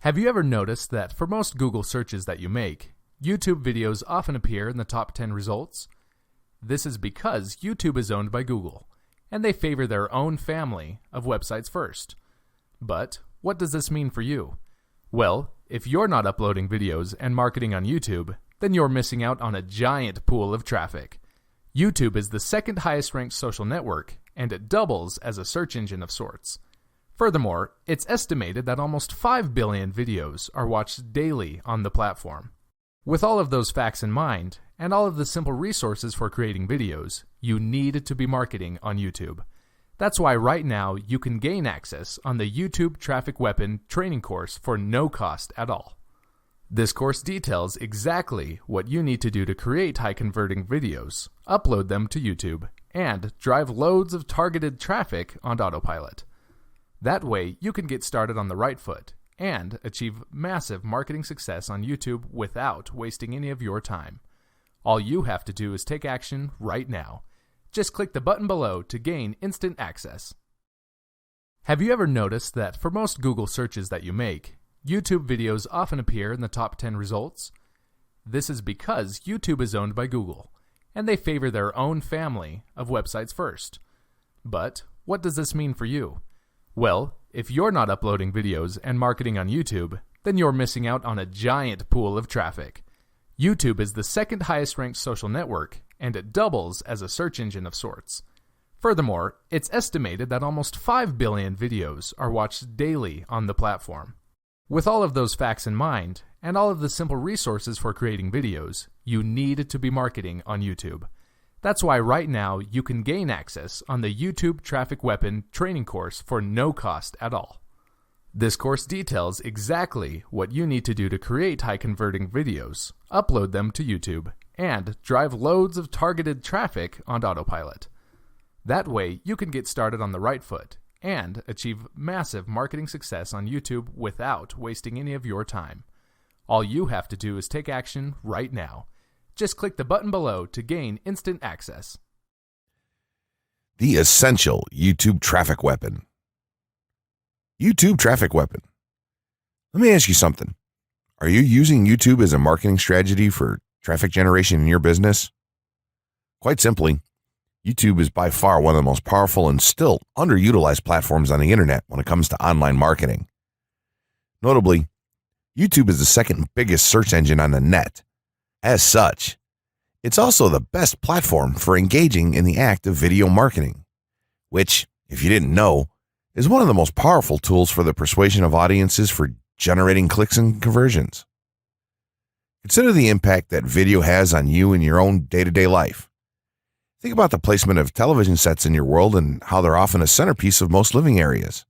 Have you ever noticed that for most Google searches that you make, YouTube videos often appear in the top 10 results? This is because YouTube is owned by Google, and they favor their own family of websites first. But what does this mean for you? Well, if you're not uploading videos and marketing on YouTube, then you're missing out on a giant pool of traffic. YouTube is the second highest ranked social network, and it doubles as a search engine of sorts. Furthermore, it's estimated that almost 5 billion videos are watched daily on the platform. With all of those facts in mind, and all of the simple resources for creating videos, you need to be marketing on YouTube. That's why right now you can gain access on the YouTube Traffic Weapon training course for no cost at all. This course details exactly what you need to do to create high-converting videos, upload them to YouTube, and drive loads of targeted traffic on autopilot. That way, you can get started on the right foot and achieve massive marketing success on YouTube without wasting any of your time. All you have to do is take action right now. Just click the button below to gain instant access. Have you ever noticed that for most Google searches that you make, YouTube videos often appear in the top 10 results? This is because YouTube is owned by Google, and they favor their own family of websites first. But what does this mean for you? Well, if you're not uploading videos and marketing on YouTube, then you're missing out on a giant pool of traffic. YouTube is the second highest ranked social network, and it doubles as a search engine of sorts. Furthermore, it's estimated that almost 5 billion videos are watched daily on the platform. With all of those facts in mind, and all of the simple resources for creating videos, you need to be marketing on YouTube. That's why right now you can gain access on the YouTube Traffic Weapon training course for no cost at all. This course details exactly what you need to do to create high-converting videos, upload them to YouTube, and drive loads of targeted traffic on autopilot. That way, you can get started on the right foot and achieve massive marketing success on YouTube without wasting any of your time. All you have to do is take action right now. Just click the button below to gain instant access. The essential YouTube traffic weapon. YouTube traffic weapon. Let me ask you something. Are you using YouTube as a marketing strategy for traffic generation in your business? Quite simply, YouTube is by far one of the most powerful and still underutilized platforms on the internet when it comes to online marketing. Notably, YouTube is the second biggest search engine on the net. As such, it's also the best platform for engaging in the act of video marketing, which, if you didn't know, is one of the most powerful tools for the persuasion of audiences for generating clicks and conversions. Consider the impact that video has on you in your own day-to-day life. Think about the placement of television sets in your world and how they're often a centerpiece of most living areas.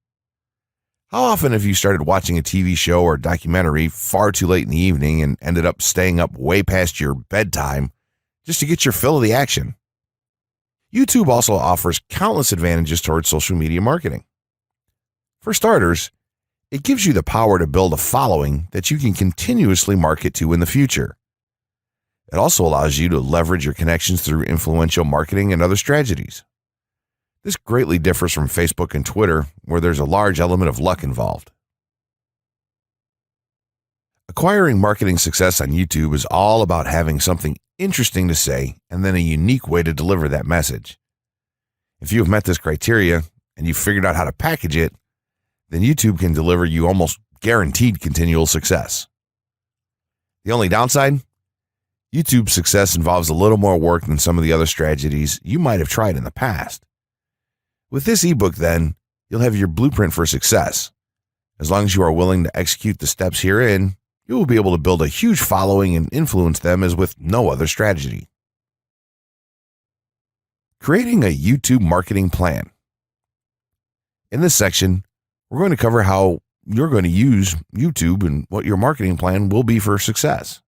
How often have you started watching a TV show or documentary far too late in the evening and ended up staying up way past your bedtime just to get your fill of the action? YouTube also offers countless advantages towards social media marketing. For starters, it gives you the power to build a following that you can continuously market to in the future. It also allows you to leverage your connections through influential marketing and other strategies. This greatly differs from Facebook and Twitter, where there's a large element of luck involved. Acquiring marketing success on YouTube is all about having something interesting to say and then a unique way to deliver that message. If you have met this criteria and you've figured out how to package it, then YouTube can deliver you almost guaranteed continual success. The only downside? YouTube's success involves a little more work than some of the other strategies you might have tried in the past. With this ebook, then, you'll have your blueprint for success. As long as you are willing to execute the steps herein, you will be able to build a huge following and influence them as with no other strategy. Creating a YouTube marketing plan. In this section, we're going to cover how you're going to use YouTube and what your marketing plan will be for success.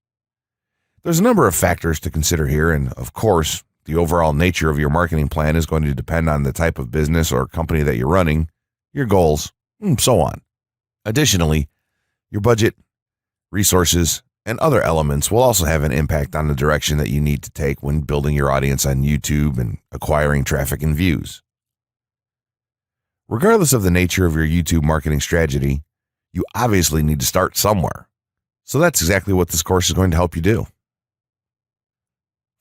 There's a number of factors to consider here, and of course, the overall nature of your marketing plan is going to depend on the type of business or company that you're running, your goals, and so on. Additionally, your budget, resources, and other elements will also have an impact on the direction that you need to take when building your audience on YouTube and acquiring traffic and views. Regardless of the nature of your YouTube marketing strategy, You obviously need to start somewhere. So that's exactly what this course is going to help you do.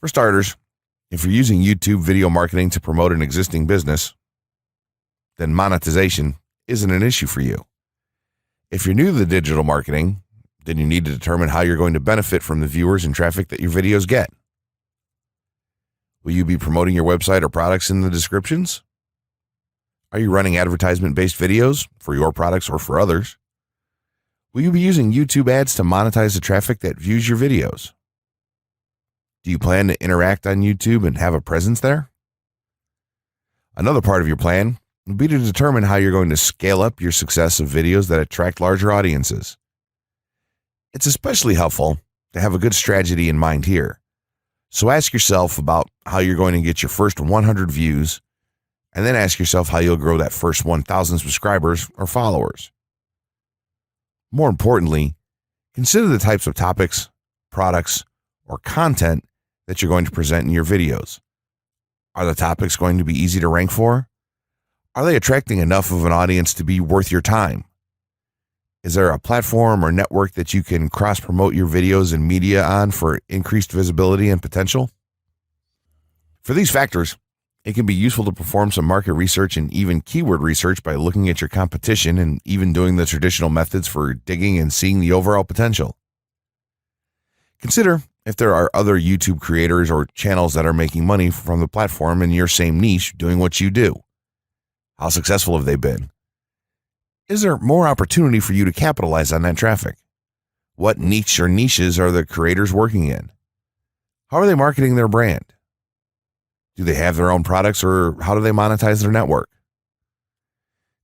For starters, if you're using YouTube video marketing to promote an existing business, then monetization isn't an issue for you. If you're new to the digital marketing, then you need to determine how you're going to benefit from the viewers and traffic that your videos get. Will you be promoting your website or products in the descriptions? Are you running advertisement-based videos for your products or for others? Will you be using YouTube ads to monetize the traffic that views your videos? Do you plan to interact on YouTube and have a presence there? Another part of your plan would be to determine how you're going to scale up your success of videos that attract larger audiences. It's especially helpful to have a good strategy in mind here. So ask yourself about how you're going to get your first 100 views, and then ask yourself how you'll grow that first 1,000 subscribers or followers. More importantly, consider the types of topics, products, or content that you're going to present in your videos. Are the topics going to be easy to rank for? Are they attracting enough of an audience to be worth your time? Is there a platform or network that you can cross-promote your videos and media on for increased visibility and potential? For these factors, it can be useful to perform some market research and even keyword research by looking at your competition and even doing the traditional methods for digging and seeing the overall potential. Consider if there are other YouTube creators or channels that are making money from the platform in your same niche doing what you do. How successful have they been? Is there more opportunity for you to capitalize on that traffic? What niche or niches are the creators working in? How are they marketing their brand? Do they have their own products, or how do they monetize their network?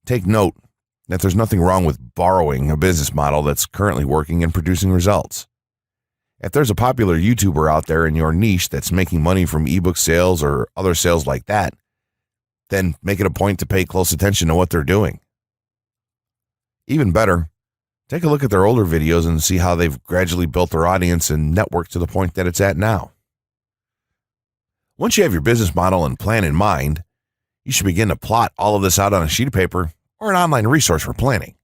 Take note that there's nothing wrong with borrowing a business model that's currently working and producing results. If there's a popular YouTuber out there in your niche that's making money from ebook sales or other sales like that, then make it a point to pay close attention to what they're doing. Even better, take a look at their older videos and see how they've gradually built their audience and network to the point that it's at now. Once you have your business model and plan in mind, you should begin to plot all of this out on a sheet of paper or an online resource for planning.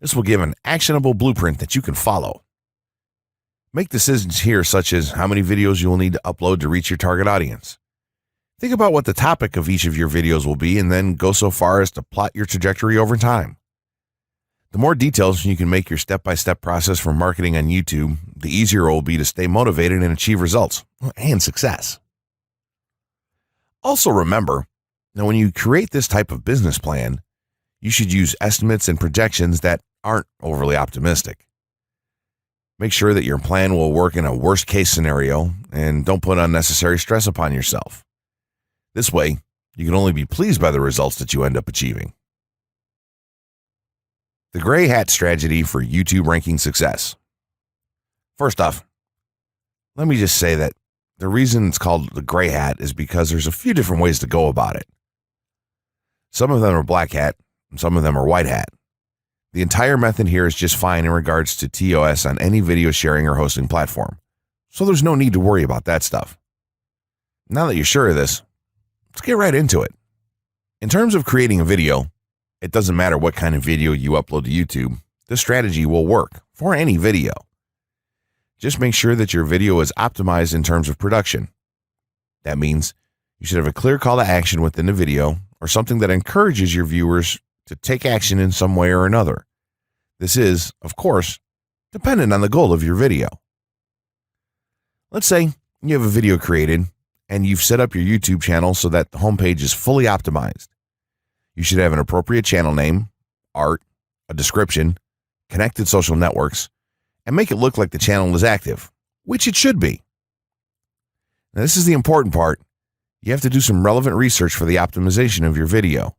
This will give an actionable blueprint that you can follow. Make decisions here, such as how many videos you will need to upload to reach your target audience. Think about what the topic of each of your videos will be, and then go so far as to plot your trajectory over time. The more details you can make your step-by-step process for marketing on YouTube, the easier it will be to stay motivated and achieve results and success. Also remember that when you create this type of business plan, you should use estimates and projections that aren't overly optimistic. Make sure that your plan will work in a worst-case scenario, and don't put unnecessary stress upon yourself. This way, you can only be pleased by the results that you end up achieving. The gray hat strategy for YouTube ranking success. First off, let me just say that the reason it's called the gray hat is because there's a few different ways to go about it. Some of them are black hat, and some of them are white hat. The entire method here is just fine in regards to TOS on any video sharing or hosting platform, so there's no need to worry about that stuff. Now that you're sure of this, let's get right into it. In terms of creating a video, it doesn't matter what kind of video you upload to YouTube, this strategy will work for any video. Just make sure that your video is optimized in terms of production. That means you should have a clear call to action within the video, or something that encourages your viewers to take action in some way or another. This is, of course, dependent on the goal of your video. Let's say you have a video created and you've set up your YouTube channel so that the homepage is fully optimized. You should have an appropriate channel name, art, a description, connected social networks, and make it look like the channel is active, which it should be. Now, this is the important part. You have to do some relevant research for the optimization of your video.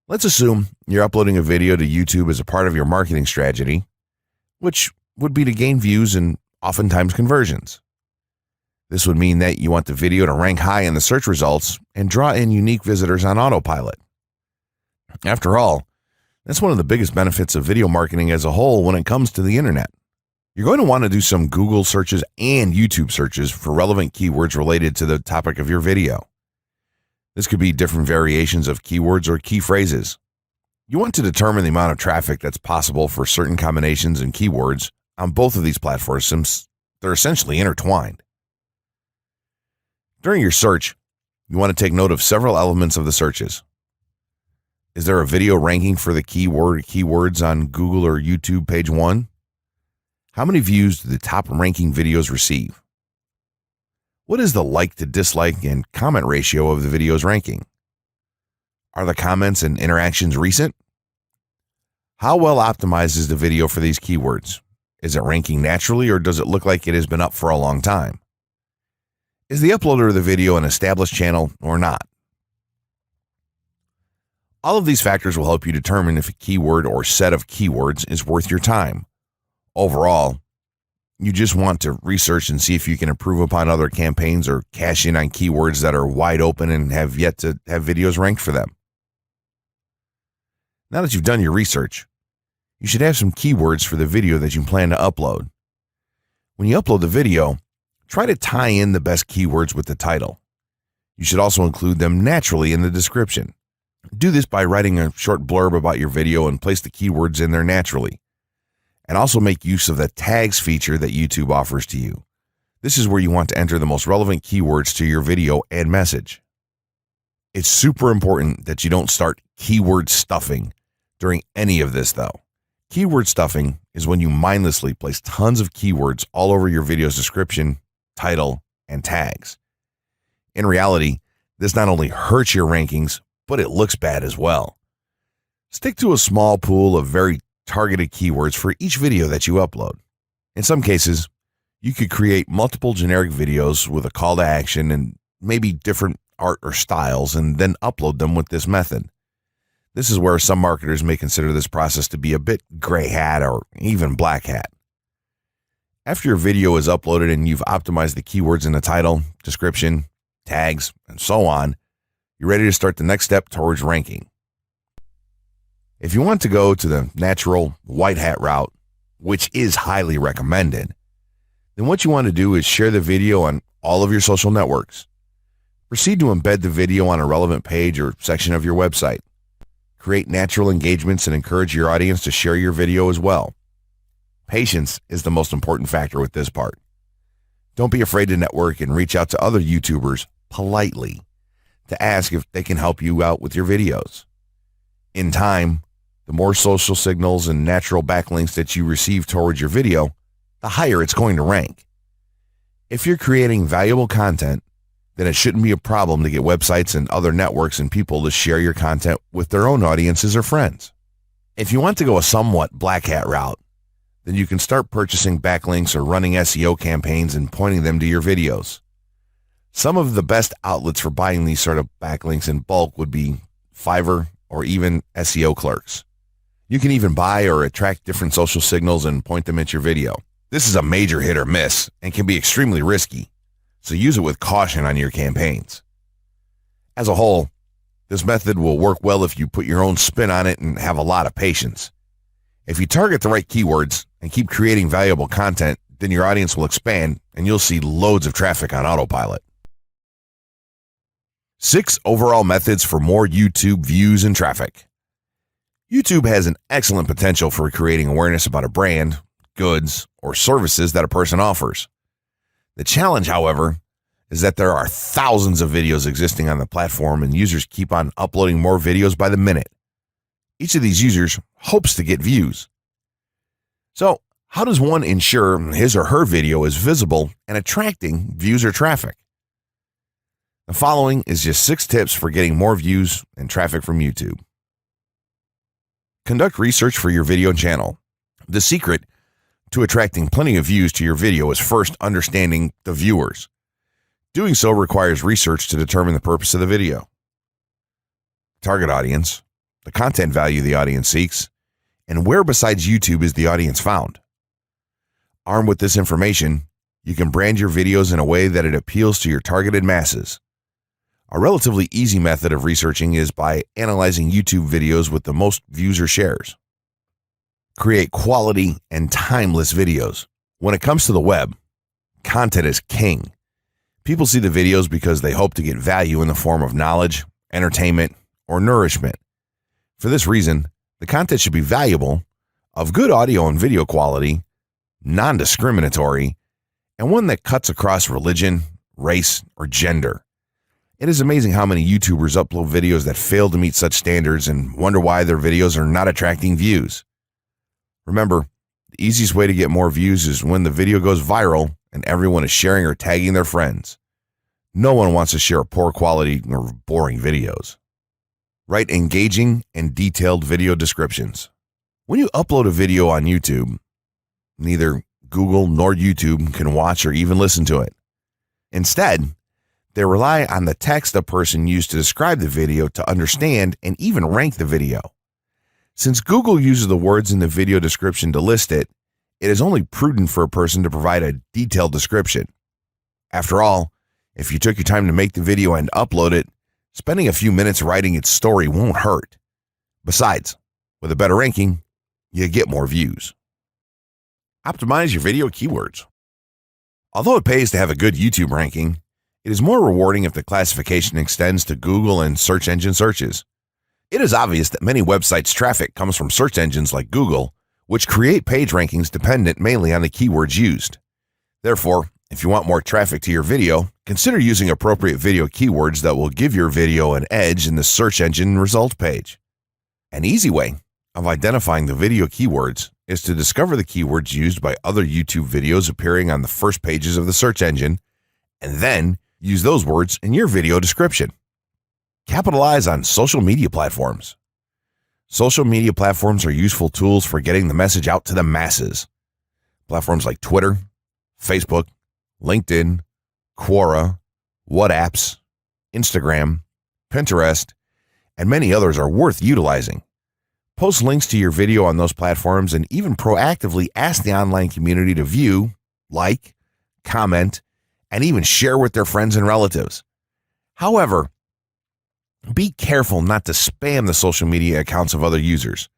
Let's assume you're uploading a video to YouTube as a part of your marketing strategy, which would be to gain views and oftentimes conversions. This would mean that you want the video to rank high in the search results and draw in unique visitors on autopilot. After all, that's one of the biggest benefits of video marketing as a whole when it comes to the internet. You're going to want to do some Google searches and YouTube searches for relevant keywords related to the topic of your video. This could be different variations of keywords or key phrases. You want to determine the amount of traffic that's possible for certain combinations and keywords on both of these platforms since they're essentially intertwined. During your search, you want to take note of several elements of the searches. Is there a video ranking for the keywords on Google or YouTube page 1? How many views do the top ranking videos receive? What is the like to dislike and comment ratio of the video's ranking? Are the comments and interactions recent? How well optimized is the video for these keywords? Is it ranking naturally or does it look like it has been up for a long time? Is the uploader of the video an established channel or not? All of these factors will help you determine if a keyword or set of keywords is worth your time. Overall, you just want to research and see if you can improve upon other campaigns or cash in on keywords that are wide open and have yet to have videos ranked for them. Now that you've done your research, you should have some keywords for the video that you plan to upload. When you upload the video, try to tie in the best keywords with the title. You should also include them naturally in the description. Do this by writing a short blurb about your video and place the keywords in there naturally. And also make use of the tags feature that YouTube offers to you. This is where you want to enter the most relevant keywords to your video and message. It's super important that you don't start keyword stuffing during any of this though. Keyword stuffing is when you mindlessly place tons of keywords all over your video's description, title, and tags. In reality, this not only hurts your rankings, but it looks bad as well. Stick to a small pool of very targeted keywords for each video that you upload. In some cases, you could create multiple generic videos with a call to action and maybe different art or styles and then upload them with this method. This is where some marketers may consider this process to be a bit gray hat or even black hat. After your video is uploaded and you've optimized the keywords in the title, description, tags, and so on, you're ready to start the next step towards ranking. If you want to go to the natural white hat route, which is highly recommended, then what you want to do is share the video on all of your social networks. Proceed to embed the video on a relevant page or section of your website. Create natural engagements and encourage your audience to share your video as well. Patience is the most important factor with this part. Don't be afraid to network and reach out to other YouTubers politely to ask if they can help you out with your videos. In time, the more social signals and natural backlinks that you receive towards your video, the higher it's going to rank. If you're creating valuable content, then it shouldn't be a problem to get websites and other networks and people to share your content with their own audiences or friends. If you want to go a somewhat black hat route, then you can start purchasing backlinks or running SEO campaigns and pointing them to your videos. Some of the best outlets for buying these sort of backlinks in bulk would be Fiverr or even SEO clerks. You can even buy or attract different social signals and point them at your video. This is a major hit or miss and can be extremely risky, so use it with caution on your campaigns. As a whole, this method will work well if you put your own spin on it and have a lot of patience. If you target the right keywords and keep creating valuable content, then your audience will expand and you'll see loads of traffic on autopilot. 6 overall methods for more YouTube views and traffic. YouTube has an excellent potential for creating awareness about a brand, goods, or services that a person offers. The challenge, however, is that there are thousands of videos existing on the platform and users keep on uploading more videos by the minute. Each of these users hopes to get views. So, how does one ensure his or her video is visible and attracting views or traffic? The following is just 6 tips for getting more views and traffic from YouTube. Conduct research for your video channel. The secret to attracting plenty of views to your video is first understanding the viewers. Doing so requires research to determine the purpose of the video, target audience, the content value the audience seeks, and where besides YouTube is the audience found. Armed with this information, you can brand your videos in a way that it appeals to your targeted masses. A relatively easy method of researching is by analyzing YouTube videos with the most views or shares. Create quality and timeless videos. When it comes to the web, content is king. People see the videos because they hope to get value in the form of knowledge, entertainment, or nourishment. For this reason, The content should be valuable, of good audio and video quality, non-discriminatory, and one that cuts across religion, race, or gender. It is amazing how many YouTubers upload videos that fail to meet such standards and wonder why their videos are not attracting views. Remember, the easiest way to get more views is when the video goes viral and everyone is sharing or tagging their friends. No one wants to share poor quality or boring videos. Write engaging and detailed video descriptions. When you upload a video on YouTube, neither Google nor YouTube can watch or even listen to it. Instead, they rely on the text a person used to describe the video to understand and even rank the video. Since Google uses the words in the video description to list it, it is only prudent for a person to provide a detailed description. After all, if you took your time to make the video and upload it, spending a few minutes writing its story won't hurt. Besides, with a better ranking, you get more views. Optimize your video keywords. Although it pays to have a good YouTube ranking, it is more rewarding if the classification extends to Google and search engine searches. It is obvious that many websites' traffic comes from search engines like Google, which create page rankings dependent mainly on the keywords used. Therefore, if you want more traffic to your video, consider using appropriate video keywords that will give your video an edge in the search engine result page. An easy way of identifying the video keywords is to discover the keywords used by other YouTube videos appearing on the first pages of the search engine, and then use those words in your video description. Capitalize on social media platforms. Social media platforms are useful tools for getting the message out to the masses. Platforms like Twitter, Facebook, LinkedIn, Quora, WhatsApp, Instagram, Pinterest, and many others are worth utilizing. Post links to your video on those platforms and even proactively ask the online community to view, like, comment, and even share with their friends and relatives. However, be careful not to spam the social media accounts of other users.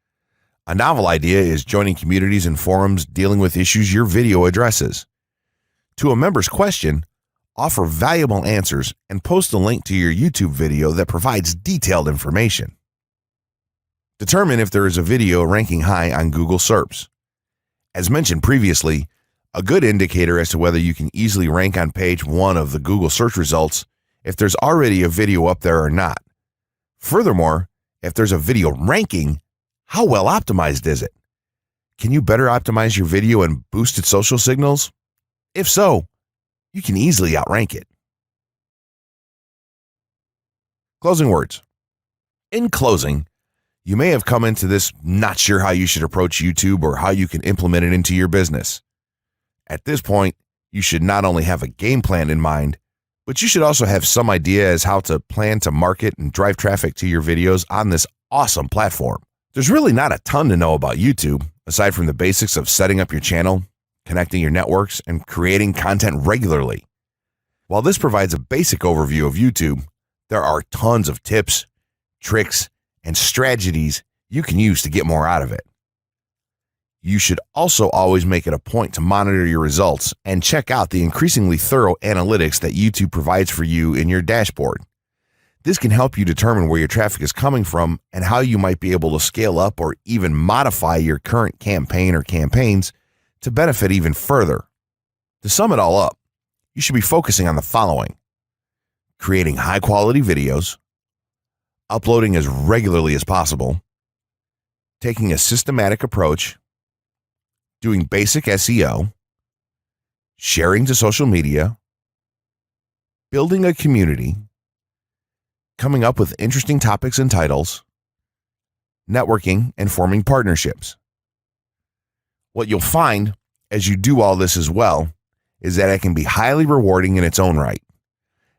A novel idea is joining communities and forums dealing with issues your video addresses. To a member's question, offer valuable answers and post a link to your YouTube video that provides detailed information. Determine if there is a video ranking high on Google SERPs. As mentioned previously, a good indicator as to whether you can easily rank on page 1 of the Google search results if there's already a video up there or not. Furthermore, if there's a video ranking, how well optimized is it? Can you better optimize your video and boost its social signals? If so, you can easily outrank it. Closing words. In closing, you may have come into this not sure how you should approach YouTube or how you can implement it into your business. At this point, you should not only have a game plan in mind, but you should also have some idea as how to plan to market and drive traffic to your videos on this awesome platform. There's really not a ton to know about YouTube, aside from the basics of setting up your channel, connecting your networks, and creating content regularly. While this provides a basic overview of YouTube, there are tons of tips, tricks, and strategies you can use to get more out of it. You should also always make it a point to monitor your results and check out the increasingly thorough analytics that YouTube provides for you in your dashboard. This can help you determine where your traffic is coming from and how you might be able to scale up or even modify your current campaign or campaigns to benefit even further. To sum it all up, you should be focusing on the following: creating high-quality videos, uploading as regularly as possible, taking a systematic approach, doing basic SEO, sharing to social media, building a community, coming up with interesting topics and titles, networking, and forming partnerships. What you'll find as you do all this as well is that it can be highly rewarding in its own right.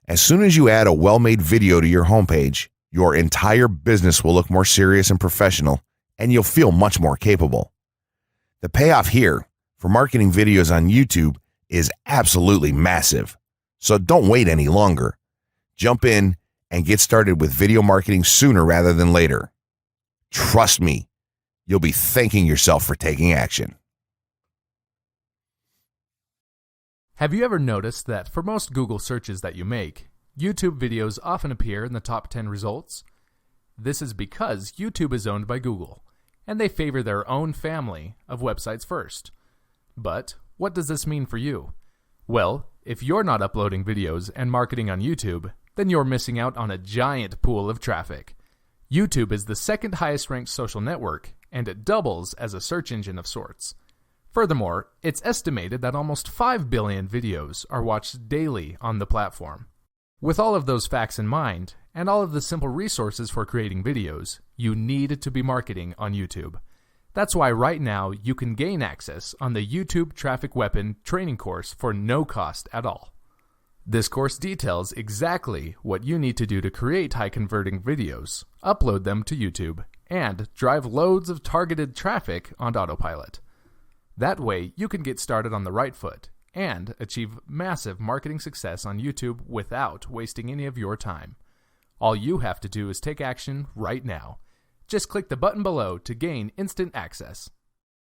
As soon as you add a well-made video to your homepage, your entire business will look more serious and professional, and you'll feel much more capable. The payoff here for marketing videos on YouTube is absolutely massive. So don't wait any longer. Jump in and get started with video marketing sooner rather than later. Trust me, you'll be thanking yourself for taking action. Have you ever noticed that for most Google searches that you make, YouTube videos often appear in the top 10 results? This is because YouTube is owned by Google, and they favor their own family of websites first. But what does this mean for you? Well, if you're not uploading videos and marketing on YouTube, then you're missing out on a giant pool of traffic. YouTube is the second highest ranked social network, and it doubles as a search engine of sorts. Furthermore, it's estimated that almost 5 billion videos are watched daily on the platform. With all of those facts in mind, and all of the simple resources for creating videos, you need to be marketing on YouTube. That's why right now you can gain access on the YouTube Traffic Weapon training course for no cost at all. This course details exactly what you need to do to create high-converting videos, upload them to YouTube, and drive loads of targeted traffic on autopilot. That way, you can get started on the right foot and achieve massive marketing success on YouTube without wasting any of your time. All you have to do is take action right now. Just click the button below to gain instant access.